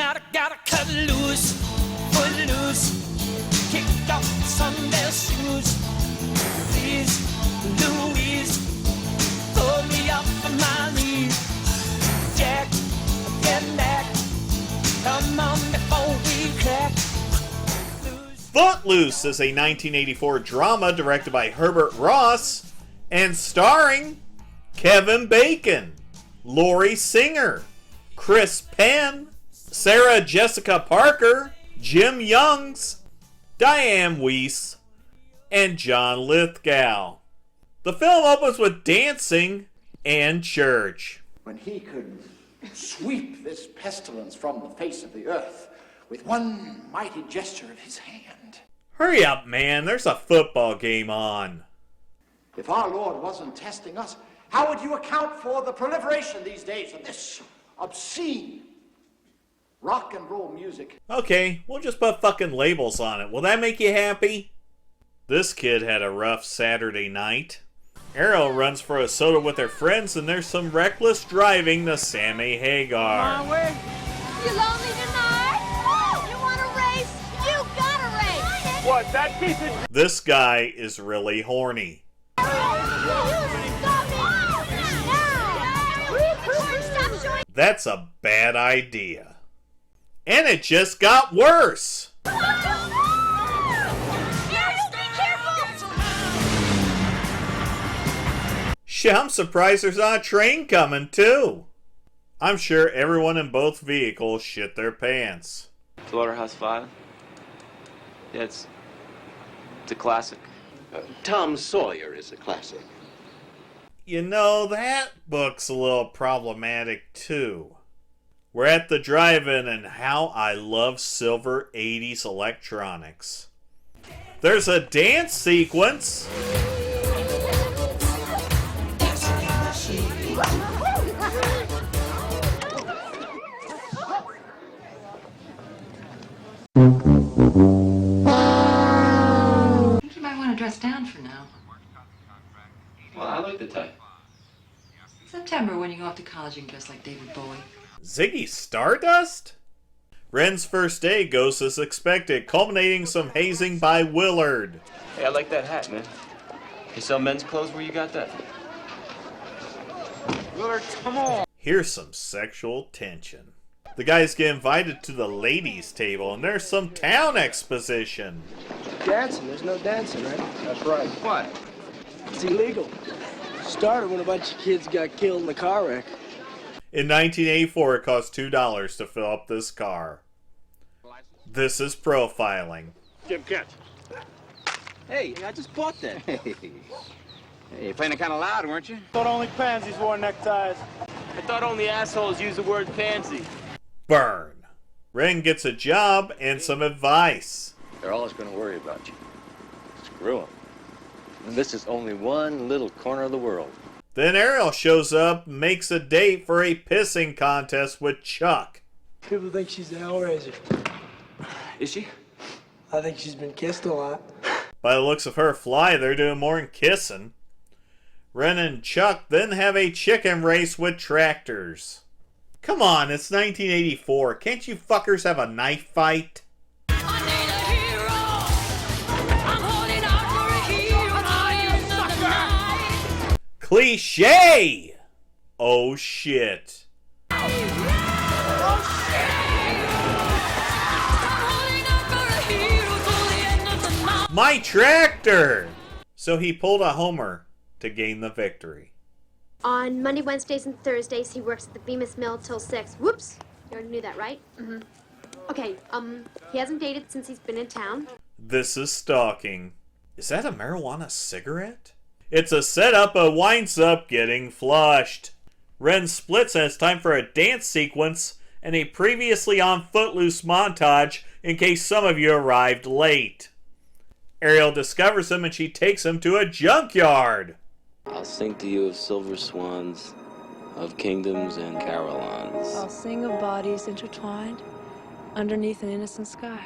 Now I gotta cut loose, footloose, kick off Sunday shoes. Please, Louise, pull me up on my knees. Jack, get back, come on before we crack. Footloose is a 1984 drama directed by Herbert Ross and starring Kevin Bacon, Laurie Singer, Chris Penn, Sarah Jessica Parker, Jim Youngs, Dianne Wiest, and John Lithgow. The film opens with dancing and church. When he could sweep this pestilence from the face of the earth with one mighty gesture of his hand. Hurry up, man. There's a football game on. If our Lord wasn't testing us, how would you account for the proliferation these days of this obscene rock and roll music? Okay, we'll just put fucking labels on it. Will that make you happy? This kid had a rough Saturday night. Ariel runs for a soda with her friends, and there's some reckless driving to Sammy Hagar. You lonely tonight? You want to race? You gotta race! What, that piece of... This guy is really horny. That's a bad idea. And it just got worse. Shit, I'm surprised there's not a train coming too. I'm sure everyone in both vehicles shit their pants. Slaughterhouse 5? Yeah, it's a classic. Tom Sawyer is a classic. You know, that book's a little problematic too. We're at the drive-in, and how I love silver 80s electronics. There's a dance sequence. I think you might want to dress down for now. Well, I like the type. September, when you go off to college, you can dress like David Bowie. Ziggy Stardust? Ren's first day goes as expected, culminating some hazing by Willard. Hey, I like that hat, man. You sell men's clothes? Where you got that? Willard, come on. Here's some sexual tension. The guys get invited to the ladies' table, and there's some town exposition. Dancing? There's no dancing, right? That's right. What? It's illegal. Started when a bunch of kids got killed in a car wreck. In 1984, it cost $2 to fill up this car. This is profiling. Jim Kent. Hey, I just bought that. Hey, you're playing it kind of loud, weren't you? Thought only pansies wore neckties. I thought only assholes use the word pansy. Burn. Ren gets a job and some advice. They're always going to worry about you. Screw them. And this is only one little corner of the world. Then Ariel shows up and makes a date for a pissing contest with Chuck. People think she's a hellraiser. Is she? I think she's been kissed a lot. By the looks of her fly, they're doing more than kissing. Ren and Chuck then have a chicken race with tractors. Come on, it's 1984. Can't you fuckers have a knife fight? Cliche! Oh shit. My tractor! So he pulled a homer to gain the victory. On Monday, Wednesdays, and Thursdays, he works at the Bemis Mill till 6. Whoops! You already knew that, right? Mm-hmm. Okay, he hasn't dated since he's been in town. This is stalking. Is that a marijuana cigarette? It's a setup that winds up getting flushed. Ren splits and it's time for a dance sequence and a previously on Footloose montage in case some of you arrived late. Ariel discovers him and she takes him to a junkyard. I'll sing to you of silver swans, of kingdoms and carillons. I'll sing of bodies intertwined underneath an innocent sky.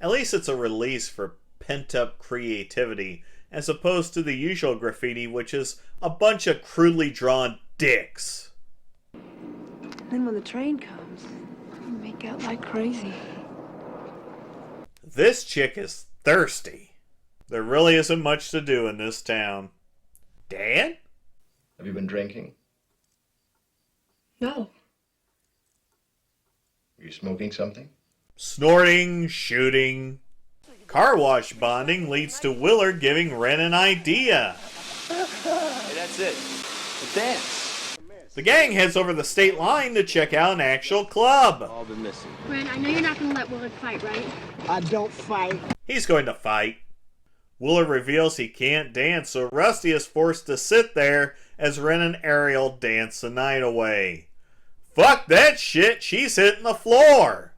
At least it's a release for pent-up creativity, as opposed to the usual graffiti, which is a bunch of crudely drawn dicks. Then when the train comes, you make freak out like crazy. This chick is thirsty. There really isn't much to do in this town. Dad? Have you been drinking? No. Are you smoking something? Snorting, shooting. Car wash bonding leads to Willard giving Ren an idea. Hey, that's it. The dance. The gang heads over the state line to check out an actual club. All been missing. Ren, I know you're not going to let Willard fight, right? I don't fight. He's going to fight. Willard reveals he can't dance, so Rusty is forced to sit there as Ren and Ariel dance the night away. Fuck that shit, she's hitting the floor.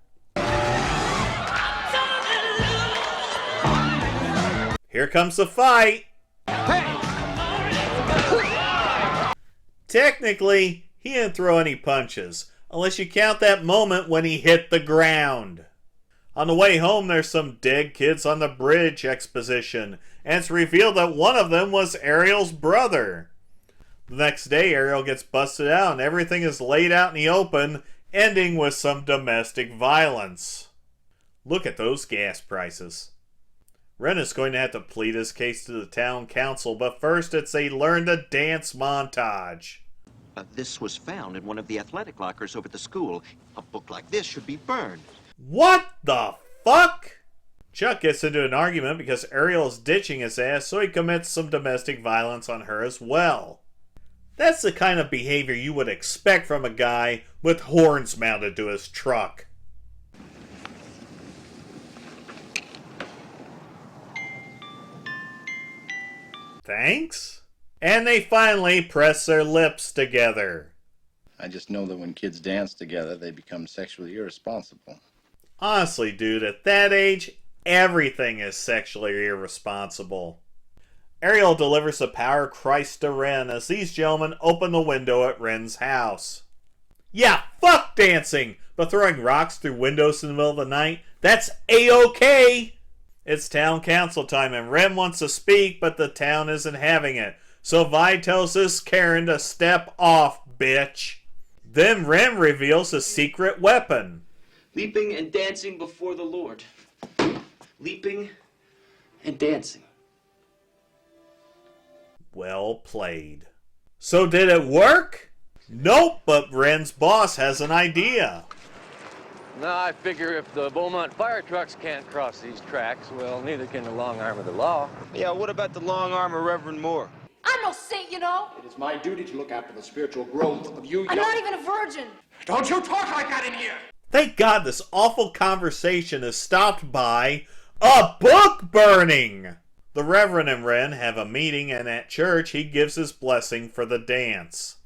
Here comes the fight. Technically, he didn't throw any punches, unless you count that moment when he hit the ground. On the way home, there's some dead kids on the bridge exposition, and it's revealed that one of them was Ariel's brother. The next day, Ariel gets busted out, and everything is laid out in the open, ending with some domestic violence. Look at those gas prices. Ren is going to have to plead his case to the town council, but first it's a learn to dance montage. This was found in one of the athletic lockers over at the school. A book like this should be burned. What the fuck? Chuck gets into an argument because Ariel is ditching his ass, so he commits some domestic violence on her as well. That's the kind of behavior you would expect from a guy with horns mounted to his truck. Thanks? And they finally press their lips together. I just know that when kids dance together, they become sexually irresponsible. Honestly, dude, at that age, everything is sexually irresponsible. Ariel delivers the power of Christ to Ren as these gentlemen open the window at Ren's house. Yeah, fuck dancing, but throwing rocks through windows in the middle of the night, that's A-OK! It's town council time and Ren wants to speak, but the town isn't having it. So Vi tells this Karen to step off, bitch. Then Ren reveals a secret weapon. Leaping and dancing before the Lord. Leaping and dancing. Well played. So did it work? Nope, but Ren's boss has an idea. Now, I figure if the Beaumont fire trucks can't cross these tracks, well, neither can the long arm of the law. Yeah, what about the long arm of Reverend Moore? I'm no saint, you know. It is my duty to look after the spiritual growth of you. I'm not even a virgin. Don't you talk like that in here! Thank God this awful conversation is stopped by a book burning! The Reverend and Ren have a meeting, and at church he gives his blessing for the dance.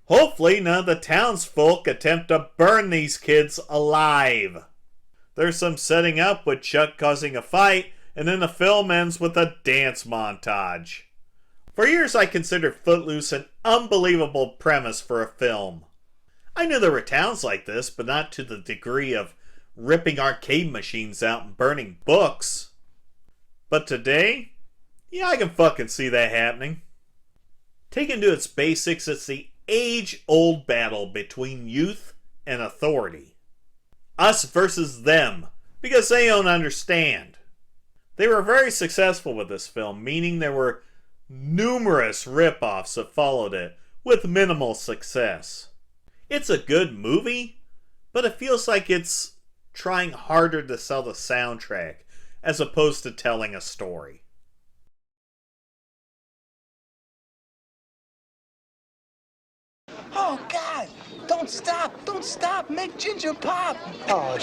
Hopefully none of the townsfolk attempt to burn these kids alive. There's some setting up with Chuck causing a fight, and then the film ends with a dance montage. For years I considered Footloose an unbelievable premise for a film. I knew there were towns like this, but not to the degree of ripping arcade machines out and burning books. But today, yeah, I can fucking see that happening. Taken to its basics, it's the age-old battle between youth and authority. Us versus them, because they don't understand. They were very successful with this film, meaning there were numerous rip-offs that followed it, with minimal success. It's a good movie, but it feels like it's trying harder to sell the soundtrack, as opposed to telling a story. Oh, God! Don't stop! Don't stop! Make Ginger pop! Oh,